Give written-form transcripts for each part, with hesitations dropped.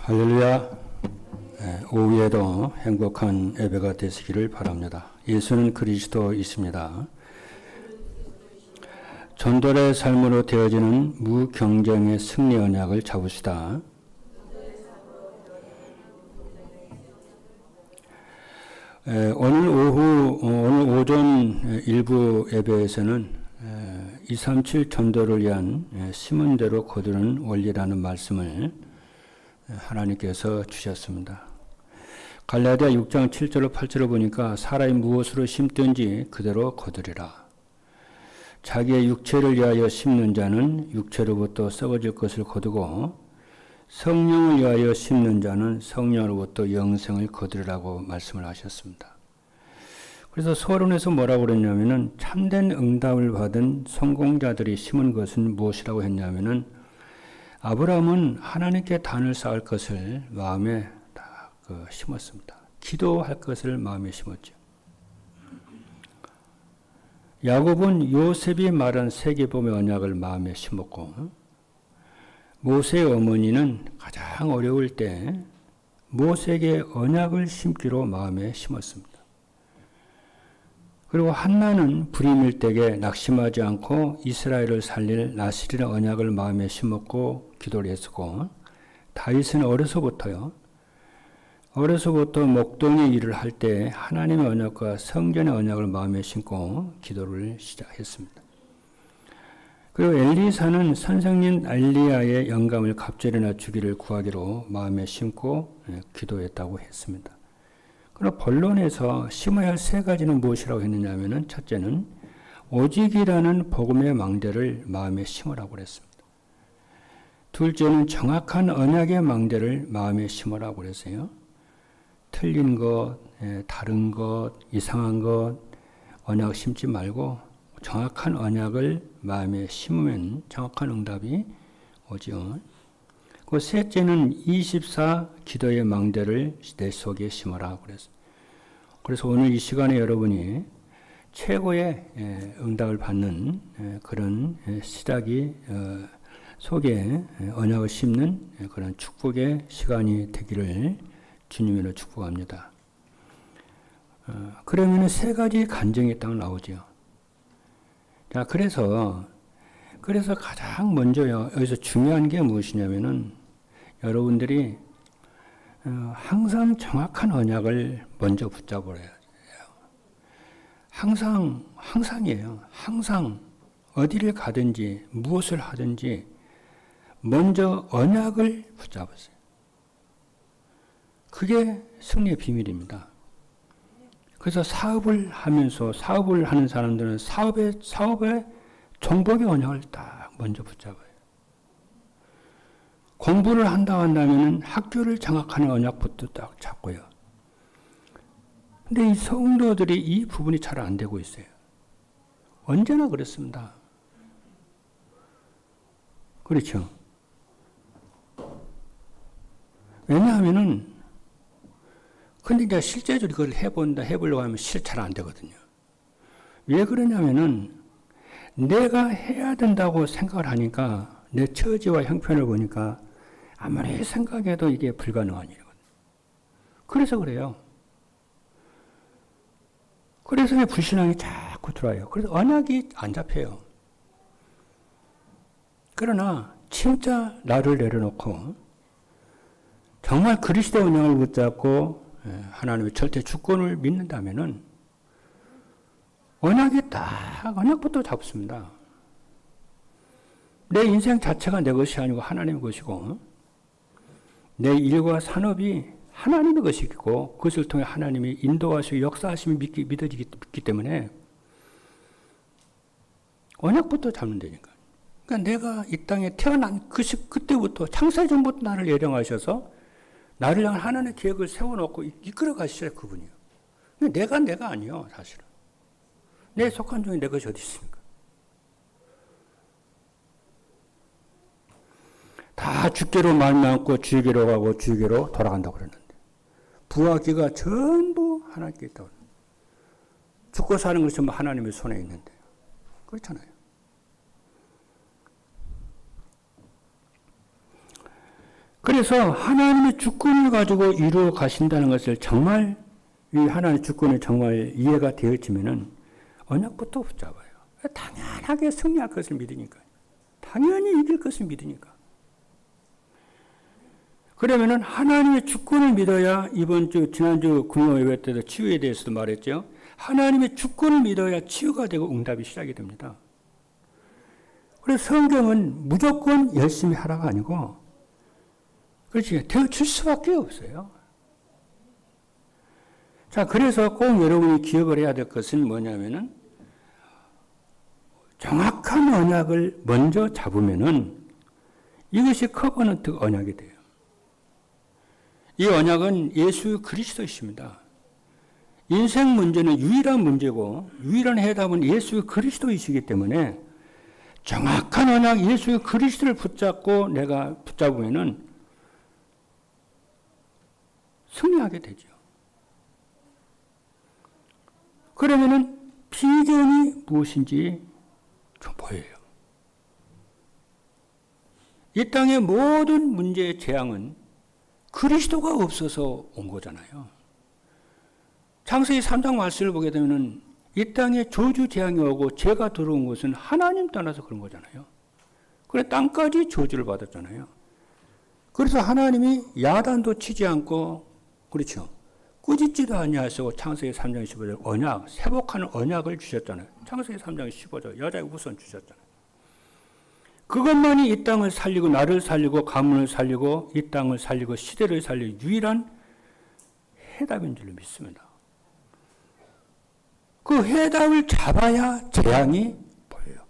할렐루야. 오후에도 행복한 예배가 되시기를 바랍니다. 예수는 그리스도이십니다. 전도의 삶으로 되어지는 무경쟁의 승리 언약을 잡으시다. 오늘 오전 일부 예배에서는 237 전도를 위한 심은 대로 거두는 원리라는 말씀을 하나님께서 주셨습니다. 갈라디아 6장 7절로 8절을 보니까 사람이 무엇으로 심든지 그대로 거두리라. 자기의 육체를 위하여 심는 자는 육체로부터 썩어질 것을 거두고 성령을 위하여 심는 자는 성령으로부터 영생을 거두리라고 말씀을 하셨습니다. 그래서 서론에서 뭐라고 그랬냐면은 참된 응답을 받은 성공자들이 심은 것은 무엇이라고 했냐면은 아브라함은 하나님께 단을 쌓을 것을 마음에 딱 심었습니다. 기도할 것을 마음에 심었죠. 야곱은 요셉이 말한 세계보의 언약을 마음에 심었고, 모세의 어머니는 가장 어려울 때 모세에게 언약을 심기로 마음에 심었습니다. 그리고 한나는 불임일 때에 낙심하지 않고 이스라엘을 살릴 나실이라는 언약을 마음에 심었고 기도를 했었고, 다윗은 어려서부터 목동의 일을 할 때 하나님의 언약과 성전의 언약을 마음에 심고 기도를 시작했습니다. 그리고 엘리사는 선생님 엘리야의 영감을 갑절이나 주기를 구하기로 마음에 심고 기도했다고 했습니다. 그리고 본론에서 심어야 할 세 가지는 무엇이라고 했느냐 하면은 첫째는 오직이라는 복음의 망대를 마음에 심으라고 그랬습니다. 둘째는 정확한 언약의 망대를 마음에 심으라고 그랬어요. 틀린 것, 다른 것, 이상한 것 언약 심지 말고 정확한 언약을 마음에 심으면 정확한 응답이 오죠. 그 셋째는 24 기도의 망대를 내 속에 심어라 그랬어요. 그래서 오늘 이 시간에 여러분이 최고의 응답을 받는 그런 시작이 속에 언약을 심는 그런 축복의 시간이 되기를 주님으로 축복합니다. 그러면 세 가지 간증이 딱 나오죠. 자, 그래서 가장 먼저요, 여기서 중요한 게 무엇이냐면은 여러분들이 항상 정확한 언약을 먼저 붙잡아야 돼요. 항상이에요. 항상 어디를 가든지 무엇을 하든지 먼저 언약을 붙잡으세요. 그게 승리의 비밀입니다. 그래서 사업을 하면서 사업을 하는 사람들은 사업의 정복의 언약을 딱 먼저 붙잡아요. 공부를 한다면 학교를 장악하는 언약부터 딱 잡고요. 근데 이 성도들이 이 부분이 잘 안 되고 있어요. 언제나 그렇습니다. 그렇죠. 왜냐하면은 근데 이제 실제적으로 그걸 해보려고 하면 잘 안 되거든요. 왜 그러냐면은 내가 해야 된다고 생각을 하니까 내 처지와 형편을 보니까 아무리 생각해도 이게 불가능한 일이거든요. 그래서 그래요. 그래서 불신앙이 자꾸 들어와요. 그래서 언약이 안 잡혀요. 그러나 진짜 나를 내려놓고 정말 그리스도의 언약을 붙잡고 하나님의 절대 주권을 믿는다면은 언약부터 잡습니다. 내 인생 자체가 내 것이 아니고 하나님의 것이고, 내 일과 산업이 하나님의 것이고, 그것을 통해 하나님이 인도하시고 역사하심이 믿기 때문에 언약부터 잡는 데니까. 그러니까 내가 이 땅에 태어난 그때부터 창세 전부터 나를 예정하셔서 나를 향한 하나님의 계획을 세워놓고 이끌어 가시죠, 그분이요. 내가 아니요, 사실은. 내 속한 중에 내 것이 어디 있습니까? 다 주께로 말미암고 주께로 가고 주께로 돌아간다고 그랬는데 부와 기가 전부 하나님께 있다고. 죽고 사는 것이 전부 하나님의 손에 있는데 그렇잖아요. 그래서 하나님의 주권을 가지고 이루어 가신다는 것을 정말 이 하나님의 주권이 정말 이해가 되어지면은 언약부터 붙잡아요. 당연하게 승리할 것을 믿으니까. 당연히 이길 것을 믿으니까. 그러면은 하나님의 주권을 믿어야 지난주 금요 예배 때도 치유에 대해서도 말했죠. 하나님의 주권을 믿어야 치유가 되고 응답이 시작이 됩니다. 그래서 성경은 무조건 열심히 하라가 아니고, 그렇지, 되어줄 수밖에 없어요. 자, 그래서 꼭 여러분이 기억을 해야 될 것은 뭐냐면은, 정확한 언약을 먼저 잡으면은 이것이 커버넌트 언약이 돼요. 이 언약은 예수 그리스도이십니다. 인생 문제는 유일한 문제고 유일한 해답은 예수 그리스도이시기 때문에 정확한 언약 예수 그리스도를 붙잡고 내가 붙잡으면은 승리하게 되죠. 그러면은 비전이 무엇인지 좀 보여요. 이 땅의 모든 문제의 재앙은 그리스도가 없어서 온 거잖아요. 창세기 3장 말씀을 보게 되면 이 땅에 저주 재앙이 오고 죄가 들어온 것은 하나님 떠나서 그런 거잖아요. 그래 땅까지 저주를 받았잖아요. 그래서 하나님이 야단도 치지 않고, 그렇죠, 꾸짖지도 아니하시고 창세기 3장 15절 언약, 회복하는 언약을 주셨잖아요. 창세기 3장 15절 여자의 우선 주셨잖아요. 그것만이 이 땅을 살리고 나를 살리고 가문을 살리고 이 땅을 살리고 시대를 살리는 유일한 해답인 줄로 믿습니다. 그 해답을 잡아야 재앙이 보여요.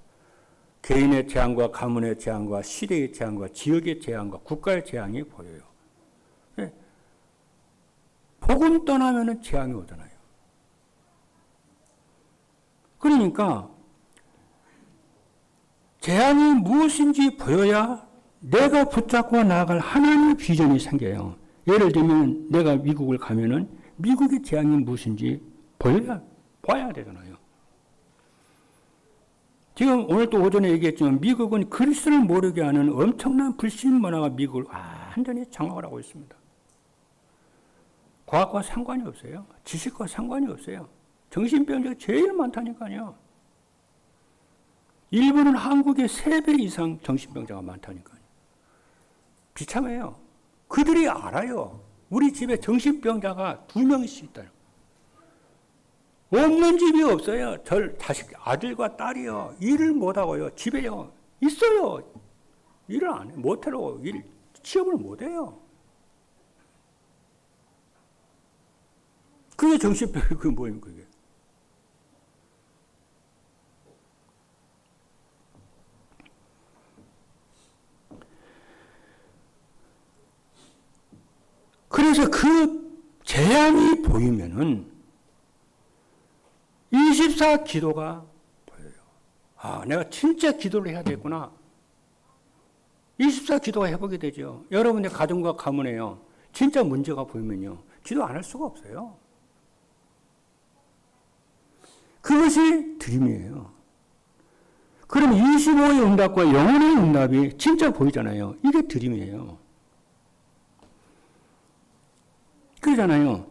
개인의 재앙과 가문의 재앙과 시대의 재앙과 지역의 재앙과 국가의 재앙이 보여요. 네. 복음 떠나면 재앙이 오잖아요. 그러니까 재앙이 무엇인지 보여야 내가 붙잡고 나아갈 하나님의 비전이 생겨요. 예를 들면 내가 미국을 가면은 미국의 재앙이 무엇인지 봐야 되잖아요. 지금 오늘 또 오전에 얘기했지만 미국은 그리스도를 모르게 하는 엄청난 불신 문화가 미국을 완전히 장악을 하고 있습니다. 과학과 상관이 없어요. 지식과 상관이 없어요. 정신병자가 제일 많다니까요. 일본은 한국의 3배 이상 정신병자가 많다니까요. 비참해요. 그들이 알아요. 우리 집에 정신병자가 2명씩 있다는. 없는 집이 없어요. 자식, 아들과 딸이요. 일을 못하고요. 집에요. 있어요. 일을 안 해. 못해로 취업을 못해요. 그게 정신병이 그게 뭐입니까, 그게. 그래서 그 재앙이 보이면은 24 기도가 보여요. 아, 내가 진짜 기도를 해야 되겠구나. 24 기도가 해보게 되죠. 여러분의 가정과 가문에요. 진짜 문제가 보이면요. 기도 안 할 수가 없어요. 그것이 드림이에요. 그럼 25의 응답과 영혼의 응답이 진짜 보이잖아요. 이게 드림이에요. 그러잖아요.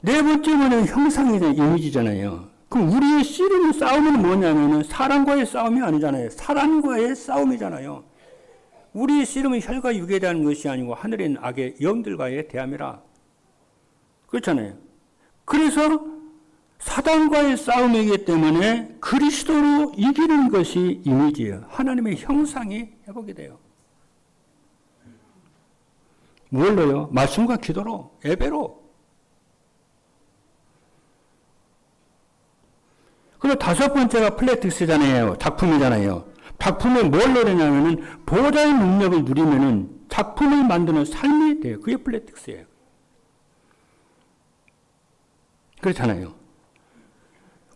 네 번째는 형상이 이미지잖아요. 그럼 우리의 씨름의 싸움은 뭐냐면은 사람과의 싸움이 아니잖아요. 사람과의 싸움이잖아요. 우리의 씨름은 혈과 육에 대한 것이 아니고 하늘에 있는 악의 영들과의 대함이라. 그렇잖아요. 그래서 사단과의 싸움이기 때문에 그리스도로 이기는 것이 이미지예요. 하나님의 형상이 회복이 돼요. 뭘로요? 말씀과 기도로, 예배로. 그리고 5번째가 플래틱스잖아요. 작품이잖아요. 작품을 뭘 노리냐면은 보호자의 능력을 누리면은 작품을 만드는 삶이 돼요. 그게 플래틱스예요. 그렇잖아요.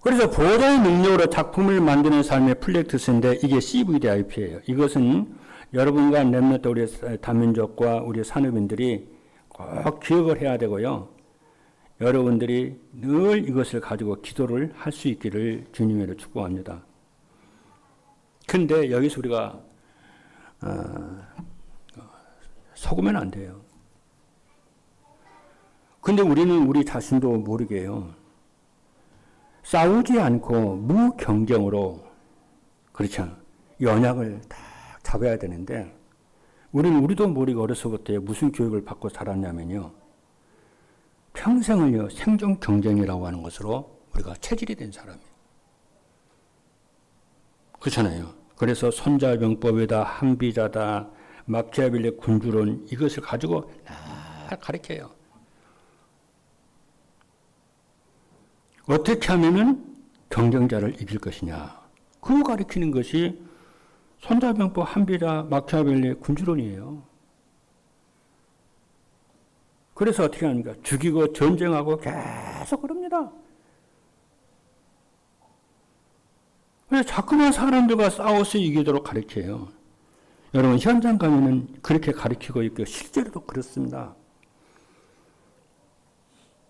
그래서 보호자의 능력으로 작품을 만드는 삶의 플래틱스인데 이게 CVDIP예요. 이것은 여러분과 랩노트 우리 다민족과 우리 산업인들이 꼭 기억을 해야 되고요. 여러분들이 늘 이것을 가지고 기도를 할 수 있기를 주님으로 축복합니다. 근데 여기서 우리가 속으면 안 돼요. 근데 우리는 우리 자신도 모르게 해요. 싸우지 않고 무경쟁으로, 그렇잖아. 이 언약을 딱 잡아야 되는데, 우리도 모르게 어려서부터 무슨 교육을 받고 자랐냐면요. 평생을요, 생존 경쟁이라고 하는 것으로 우리가 체질이 된 사람이에요. 그렇잖아요. 그래서 손자병법이다, 한비자다, 마키아벨리 군주론, 이것을 가지고 날 가르쳐요. 어떻게 하면은 경쟁자를 이길 것이냐. 그거 가르치는 것이 손자병법, 한비자, 마키아벨리 군주론이에요. 그래서 어떻게 합니까? 죽이고 전쟁하고 계속 그럽니다. 그래서 자꾸만 사람들과 싸워서 이기도록 가르쳐요. 여러분, 현장 가면은 그렇게 가르치고 있고, 실제로도 그렇습니다.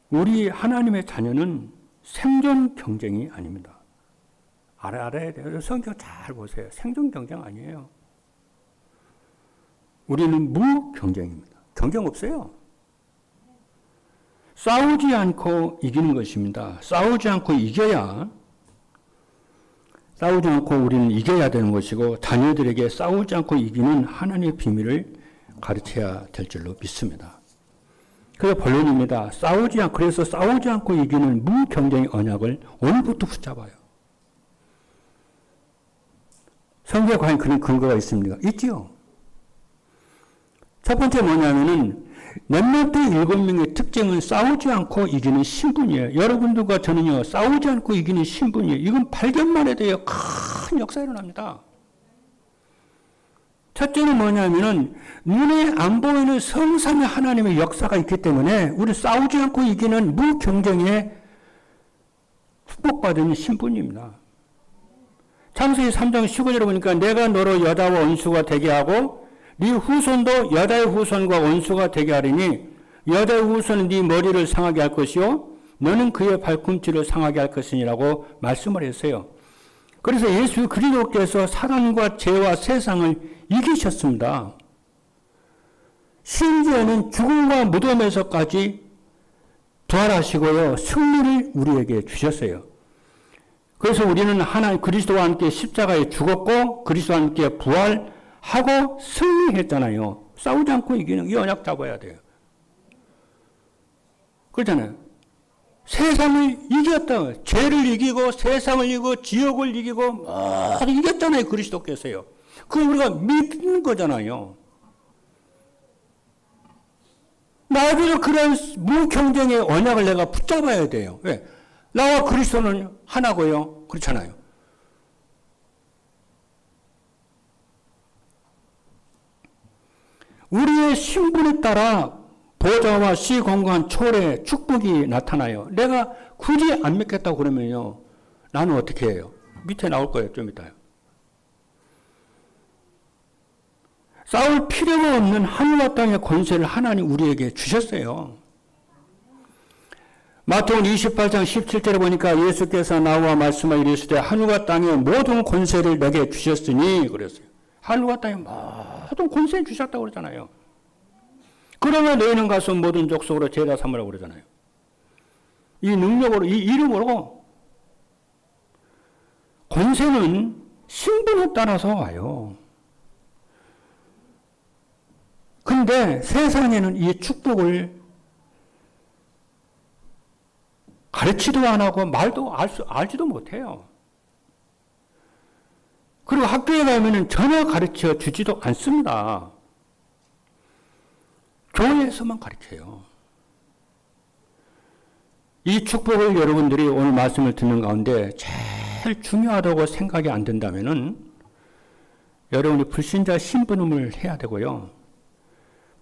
우리 하나님의 자녀는 생존 경쟁이 아닙니다. 알아야 돼요. 성경 잘 보세요. 생존 경쟁 아니에요. 우리는 무경쟁입니다. 경쟁 없어요. 싸우지 않고 이기는 것입니다. 싸우지 않고 우리는 이겨야 되는 것이고, 자녀들에게 싸우지 않고 이기는 하나님의 비밀을 가르쳐야 될 줄로 믿습니다. 그래서 본론입니다. 그래서 싸우지 않고 이기는 무경쟁의 언약을 오늘부터 붙잡아요. 성경에 과연 그런 근거가 있습니까? 있지요. 첫 번째 뭐냐면은, 렘넌트 7명의 특징은 싸우지 않고 이기는 신분이에요. 여러분들과 저는요, 싸우지 않고 이기는 신분이에요. 이건 발견만 해도요, 큰 역사가 일어납니다. 첫째는 뭐냐면은, 눈에 안 보이는 성삼위 하나님의 역사가 있기 때문에, 우리 싸우지 않고 이기는 무경쟁에 축복받은 신분입니다. 창세기 3장 15절에 보니까, 내가 너로 여자와 원수가 되게 하고, 네 후손도 여자의 후손과 원수가 되게 하리니 여자의 후손은 네 머리를 상하게 할 것이요 너는 그의 발꿈치를 상하게 할 것이니라고 말씀을 했어요. 그래서 예수 그리스도께서 사단과 죄와 세상을 이기셨습니다. 심지어는 죽음과 무덤에서까지 부활하시고요, 승리를 우리에게 주셨어요. 그래서 우리는 하나님 그리스도와 함께 십자가에 죽었고 그리스도와 함께 부활하고 승리했잖아요. 싸우지 않고 이기는 이 언약 잡아야 돼요. 그렇잖아요. 세상을 이겼다. 죄를 이기고 세상을 이기고 지옥을 이기고 모두 이겼잖아요. 그리스도께서요. 그걸 우리가 믿는 거잖아요. 나도 그런 무경쟁의 언약을 내가 붙잡아야 돼요. 왜? 나와 그리스도는 하나고요. 그렇잖아요. 우리의 신분에 따라 보좌와 시공간, 초래, 축복이 나타나요. 내가 굳이 안 믿겠다고 그러면요. 나는 어떻게 해요? 밑에 나올 거예요. 좀 이따요. 싸울 필요가 없는 하늘과 땅의 권세를 하나님 우리에게 주셨어요. 마태복음 28장 17절에 보니까 예수께서 나와 말씀하여 이르시되 하늘과 땅의 모든 권세를 내게 주셨으니 그랬어요. 하늘과 땅의 모든 권세를 주셨다고 그러잖아요. 그러면 너희는 가서 모든 족속으로 제자 삼으라고 그러잖아요. 이 능력으로, 이 이름으로 권세는 신분에 따라서 와요. 근데 세상에는 이 축복을 가르치도 안 하고 말도 알지도 못해요. 그리고 학교에 가면은 전혀 가르쳐 주지도 않습니다. 교회에서만 가르쳐요. 이 축복을 여러분들이 오늘 말씀을 듣는 가운데 제일 중요하다고 생각이 안 된다면은 여러분이 불신자 신분음을 해야 되고요.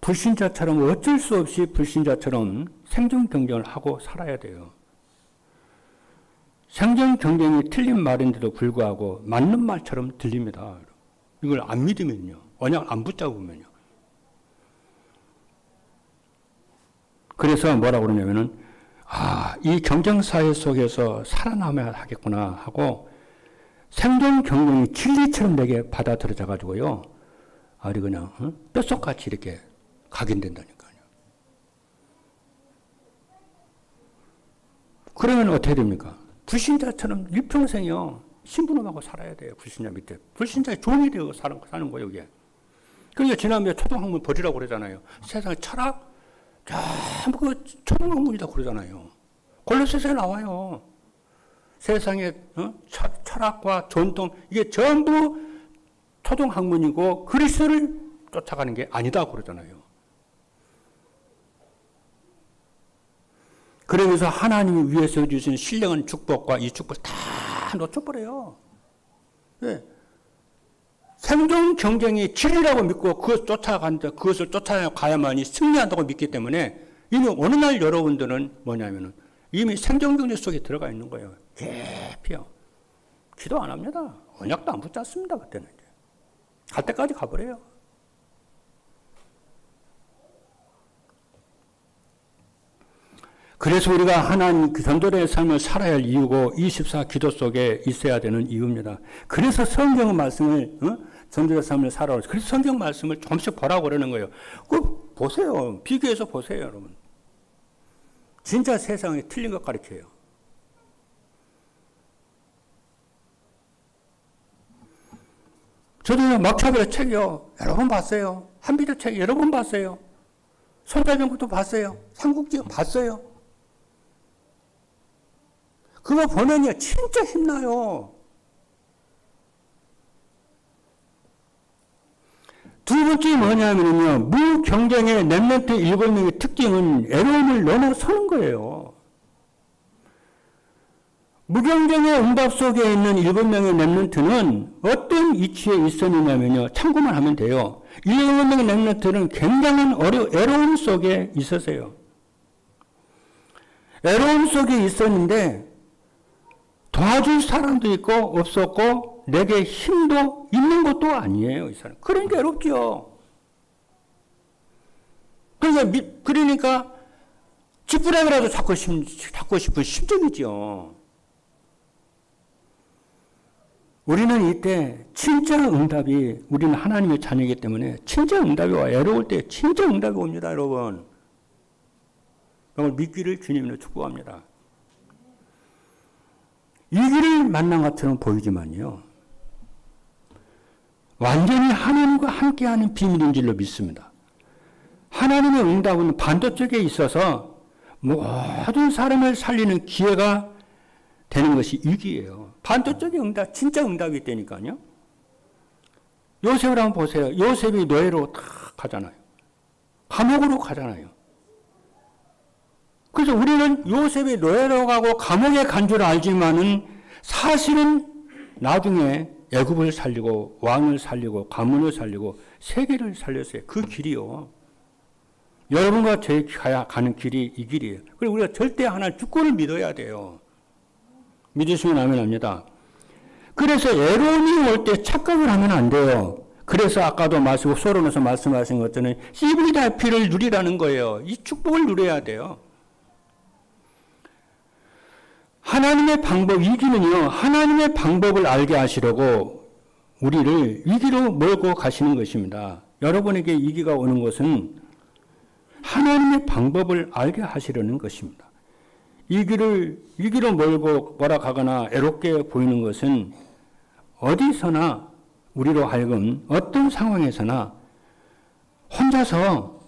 불신자처럼 어쩔 수 없이 불신자처럼 생존 경쟁을 하고 살아야 돼요. 생존 경쟁이 틀린 말인데도 불구하고 맞는 말처럼 들립니다. 이걸 안 믿으면요. 언약을 안 붙잡으면요. 그래서 뭐라고 그러냐면은, 이 경쟁사회 속에서 살아남아야 하겠구나 하고 생존 경쟁이 진리처럼 내게 받아들여져 가지고요. 그냥 뼛속같이 이렇게 각인된다니까요. 그러면 어떻게 됩니까? 불신자처럼 일평생이요 신부놈하고 살아야 돼요. 불신자 밑에. 불신자의 종이 되어 사는 거예요. 이게. 그러니까 지난번에 초등학문 버리라고 그러잖아요. 세상에 철학 전부 그 초등학문이다 그러잖아요. 골로새서에 나와요. 세상에 철학과 전통 이게 전부 초등학문이고 그리스도를 쫓아가는 게 아니다 그러잖아요. 그러면서 하나님이 위에서 주신 신령한 축복과 이 축복을 다 놓쳐버려요. 네. 생존 경쟁이 진리라고 믿고 그것을 쫓아가야만이 승리한다고 믿기 때문에 이미 어느 날 여러분들은 뭐냐면은 이미 생존 경쟁 속에 들어가 있는 거예요. 깊이요. 기도 안 합니다. 언약도 안 붙잡습니다. 그때는. 갈 때까지 가버려요. 그래서 우리가 하나님 그 전도자의 삶을 살아야 할 이유고 24 기도 속에 있어야 되는 이유입니다. 그래서 성경 말씀을 전도자의 삶을 살아라. 그래서 성경 말씀을 조금씩 보라고 그러는 거예요. 그 보세요. 비교해서 보세요, 여러분. 진짜 세상에 틀린 것 가르쳐요. 저도 막차별 책이요. 여러 번 봤어요. 한비도 책 여러 번 봤어요. 손자병부도 봤어요. 삼국지도 봤어요. 그거 보면요, 진짜 힘나요. 두 번째 뭐냐면요, 무경쟁의 렘넌트 7명의 특징은 애로움을 넘어서는 거예요. 무경쟁의 응답 속에 있는 7명의 렘넌트는 어떤 위치에 있었느냐면요, 참고만 하면 돼요. 7명의 렘넌트는 굉장한 애로움 속에 있었어요. 애로움 속에 있었는데 도와줄 사람도 있고 없었고 내게 힘도 있는 것도 아니에요. 이 사람. 그러니까 애롭죠. 그러니까 지푸라기라도 잡고 싶은 심정이죠. 우리는 이때 진짜 응답이 우리는 하나님의 자녀이기 때문에 진짜 응답이 와요. 애로울 때 진짜 응답이 옵니다. 여러분. 그걸 믿기를 주님으로 축복합니다. 이 길을 만난 것처럼 보이지만요. 완전히 하나님과 함께하는 비밀인 줄로 믿습니다. 하나님의 응답은 반대쪽에 있어서 모든 사람을 살리는 기회가 되는 것이 이 길이에요. 반대쪽에 응답, 진짜 응답이 있다니까요. 요셉을 한번 보세요. 요셉이 노예로 탁 가잖아요. 감옥으로 가잖아요. 그래서 우리는 요셉이 노예로 가고 감옥에 간 줄 알지만은 사실은 나중에 애굽을 살리고 왕을 살리고 가문을 살리고 세계를 살렸어요. 그 길이요. 여러분과 제 가는 길이 이 길이에요. 그리고 우리가 절대 하나 주권을 믿어야 돼요. 믿으시면 아멘 합니다. 그래서 애로움이 올 때 착각을 하면 안 돼요. 그래서 아까도 마시고 소론에서 말씀하신 것처럼 CVIP를 누리라는 거예요. 이 축복을 누려야 돼요. 하나님의 방법, 위기는요, 하나님의 방법을 알게 하시려고 우리를 위기로 몰고 가시는 것입니다. 여러분에게 위기가 오는 것은 하나님의 방법을 알게 하시려는 것입니다. 위기로 몰고 몰아가거나 애롭게 보이는 것은 어디서나 우리로 하여금 어떤 상황에서나 혼자서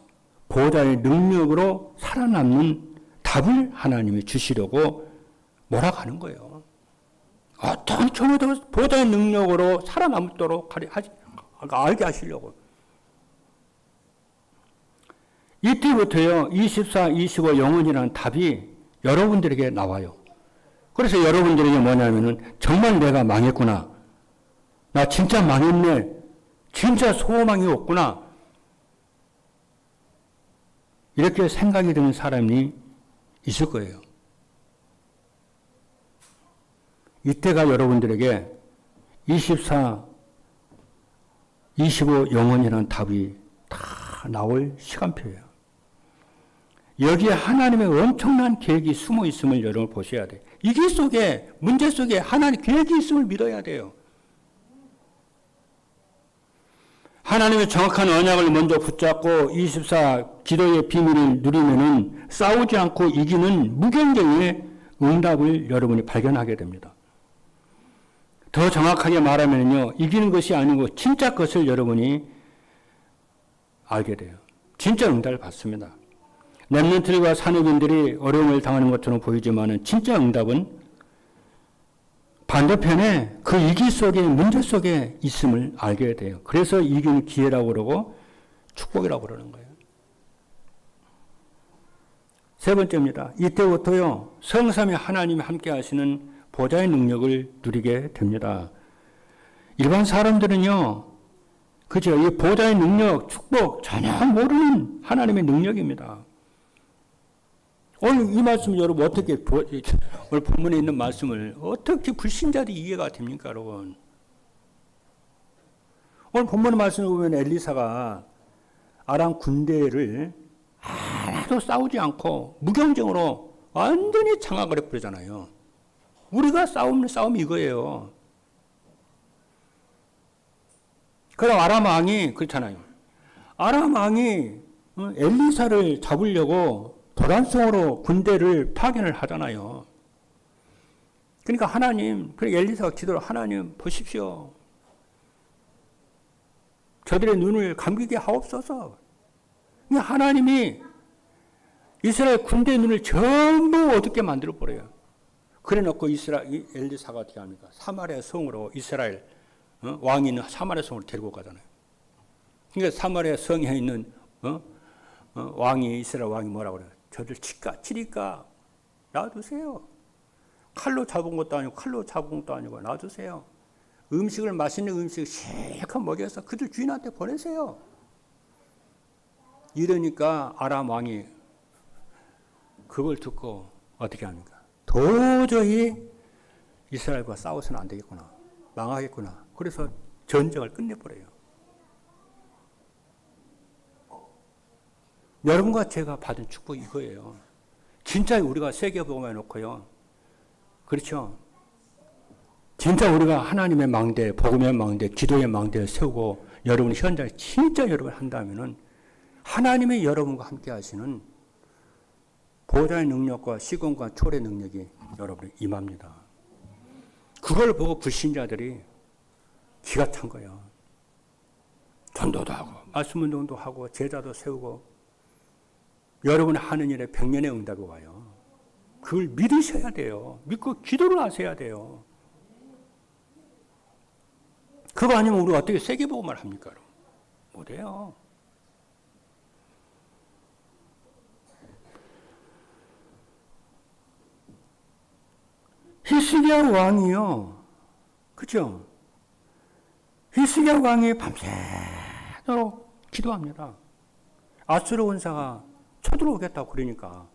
보호자의 능력으로 살아남는 답을 하나님이 주시려고 몰아가는 거예요. 어떤 경우도 보호자의 능력으로 살아남도록 알게 하시려고. 이때부터요, 24, 25 영혼이라는 답이 여러분들에게 나와요. 그래서 여러분들에게 뭐냐면은, 정말 내가 망했구나. 나 진짜 망했네. 진짜 소망이 없구나. 이렇게 생각이 드는 사람이 있을 거예요. 이때가 여러분들에게 24, 25 영혼이라는 답이 다 나올 시간표예요. 여기에 하나님의 엄청난 계획이 숨어 있음을 여러분 보셔야 돼요. 이 길 속에, 문제 속에 하나님의 계획이 있음을 믿어야 돼요. 하나님의 정확한 언약을 먼저 붙잡고 24 기도의 비밀을 누리면은 싸우지 않고 이기는 무경쟁의 응답을 여러분이 발견하게 됩니다. 더 정확하게 말하면요, 이기는 것이 아니고 진짜 것을 여러분이 알게 돼요. 진짜 응답을 받습니다. 렘넌트들과 산업인들이 어려움을 당하는 것처럼 보이지만 진짜 응답은 반대편에 그 위기 속에 문제 속에 있음을 알게 돼요. 그래서 이기는 기회라고 그러고 축복이라고 그러는 거예요. 세 번째입니다. 이때부터요, 성삼위 하나님이 함께 하시는 보좌의 능력을 누리게 됩니다. 일반 사람들은요, 그죠? 이 보좌의 능력, 축복 전혀 모르는 하나님의 능력입니다. 오늘 이 말씀 여러분 어떻게 오늘 본문에 있는 말씀을 어떻게 불신자들이 이해가 됩니까, 여러분? 오늘 본문의 말씀을 보면 엘리사가 아람 군대를 하나도 싸우지 않고 무경쟁으로 완전히 장악을 해버리잖아요. 우리가 싸우는 싸움이 이거예요. 그럼 아람 왕이 그렇잖아요. 아람 왕이 엘리사를 잡으려고 도란성으로 군대를 파견을 하잖아요. 그러니까 하나님, 그러니까 엘리사가 기도를 하나님 보십시오. 저들의 눈을 감기게 하옵소서. 그러니까 하나님이 이스라엘 군대의 눈을 전부 어둡게 만들어 버려요. 그래 놓고 엘리사가 어떻게 합니까? 사마리아 성으로 이스라엘 왕이 있는 사마리아 성으로 데리고 가잖아요. 그러니까 사마리아 성에 있는 왕이 이스라엘 왕이 뭐라고 그래요? 저들 치리까 놔두세요. 칼로 잡은 것도 아니고 칼로 잡은 것도 아니고 놔두세요. 음식을 맛있는 음식을 실컷 먹여서 그들 주인한테 보내세요. 이러니까 아람 왕이 그걸 듣고 어떻게 합니까? 도저히 이스라엘과 싸워서는 안 되겠구나. 망하겠구나. 그래서 전쟁을 끝내버려요. 여러분과 제가 받은 축복이 이거예요. 진짜 우리가 세계복음에 놓고요. 그렇죠? 진짜 우리가 하나님의 망대, 복음의 망대, 기도의 망대를 세우고 여러분 현장에 진짜 여러분 한다면은 하나님의 여러분과 함께 하시는 보좌의 능력과 시공과 초래 능력이 여러분에 임합니다. 그걸 보고 불신자들이 기가 찬 거예요. 전도도 하고 말씀 운동도 하고 제자도 세우고 여러분 하는 일에 백년의 응답이 와요. 그걸 믿으셔야 돼요. 믿고 기도를 하셔야 돼요. 그거 아니면 우리가 어떻게 세계복음을 합니까? 못해요. 히스기야 왕이요. 그죠? 히스기야 왕이 밤새도록 기도합니다. 아수르 원사가 쳐들어오겠다고 그러니까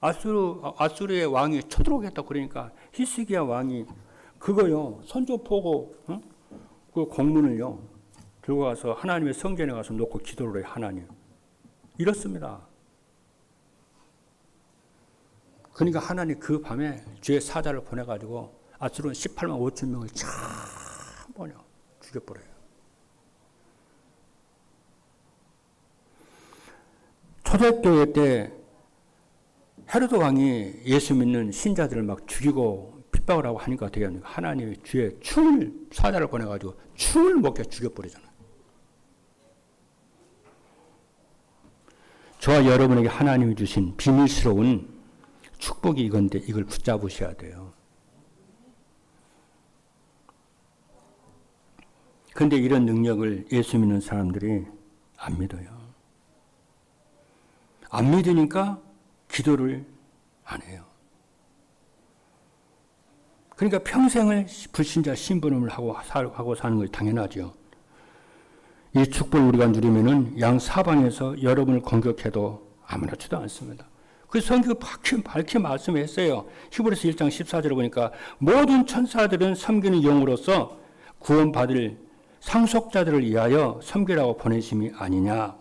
아수르의 왕이 쳐들어오겠다고 그러니까 히스기야 왕이 그거요 선조포고 그 공문을요 들고 가서 하나님의 성전에 가서 놓고 기도를 해요. 하나님 이렇습니다. 그러니까 하나님 그 밤에 주의 사자를 보내가지고 아수르는 18만 5천 명을 참 죽여버려요. 초대교회 때 헤로드 왕이 예수 믿는 신자들을 막 죽이고 핍박을 하고 하니까 어떻게 합니까? 하나님이 주의 충을 사자를 보내가지고 충을 먹게 죽여버리잖아요. 저와 여러분에게 하나님이 주신 비밀스러운 축복이 이건데 이걸 붙잡으셔야 돼요. 그런데 이런 능력을 예수 믿는 사람들이 안 믿어요. 안 믿으니까 기도를 안 해요. 그러니까 평생을 불신자 신분을 하고 사는 것이 당연하죠. 이 축복을 우리가 누리면은 양 사방에서 여러분을 공격해도 아무렇지도 않습니다. 그 성경 밝히 말씀했어요. 히브리서 1장 14절에 보니까 모든 천사들은 섬기는 영으로서 구원받을 상속자들을 위하여 섬기라고 보내심이 아니냐.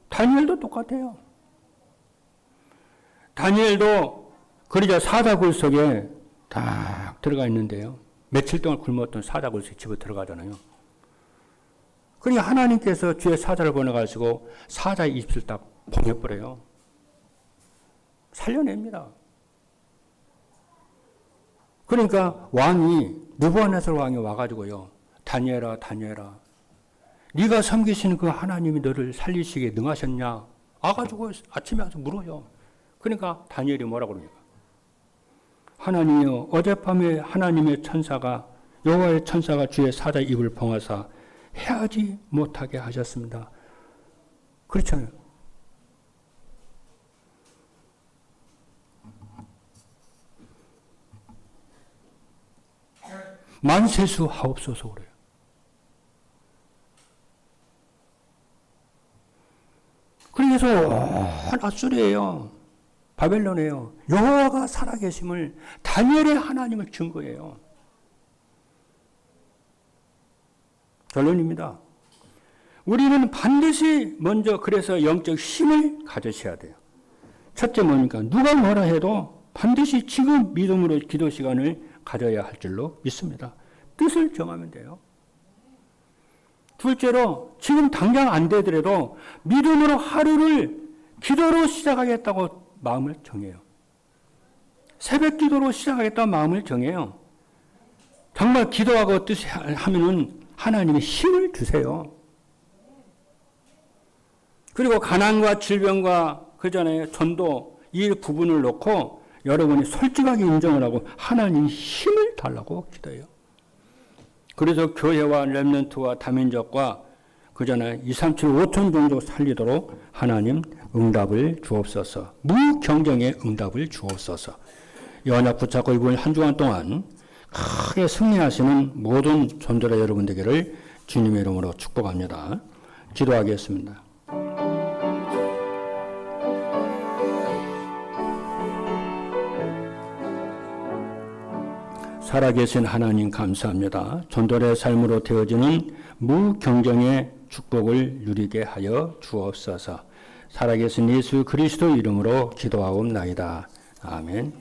다니엘도 똑같아요. 다니엘도 그러자 사자굴 속에 딱 들어가 있는데요. 며칠 동안 굶었던 사자굴 속에 집에 들어가잖아요. 그러니까 하나님께서 주의 사자를 보내가지고 사자의 입술 딱 봉해버려요. 살려냅니다. 그러니까 왕이 느부갓네살 왕이 와가지고요. 다니엘아, 다니엘아, 네가 섬기시는 그 하나님이 너를 살리시기에 능하셨냐? 와가지고 아침에 와서 물어요. 그러니까 다니엘이 뭐라고 그럽니까? 하나님이여, 어젯밤에 하나님의 천사가, 여호와의 천사가 주의 사자의 입을 봉하사 해하지 못하게 하셨습니다. 그렇잖아요. 만세수 하옵소서 그래요. 그래서 아수르예요. 바벨론이에요. 여호와가 살아계심을, 다니엘의 하나님을 증거해요. 결론입니다. 우리는 반드시 먼저 그래서 영적 힘을 가져셔야 돼요. 첫째 뭡니까? 누가 뭐라 해도 반드시 지금 믿음으로 기도 시간을 가져야 할 줄로 믿습니다. 뜻을 정하면 돼요. 둘째로 지금 당장 안 되더라도 믿음으로 하루를 기도로 시작하겠다고 마음을 정해요. 새벽 기도로 시작하겠다고 마음을 정해요. 정말 기도하고 뜻이 하면은 하나님의 힘을 주세요. 그리고 가난과 질병과 그 전에 전도 이 부분을 놓고 여러분이 솔직하게 인정을 하고 하나님의 힘을 달라고 기도해요. 그래서 교회와 렘넌트와 다민족과 그 전에 2, 3, 7, 5천 종족 살리도록 하나님 응답을 주옵소서. 무경쟁의 응답을 주옵소서. 이 언약 붙잡고 이번 한 주간 동안 크게 승리하시는 모든 존재자 여러분 되기를 주님의 이름으로 축복합니다. 기도하겠습니다. 살아계신 하나님 감사합니다. 전도의 삶으로 되어지는 무경쟁의 축복을 누리게 하여 주옵소서. 살아계신 예수 그리스도 이름으로 기도하옵나이다. 아멘.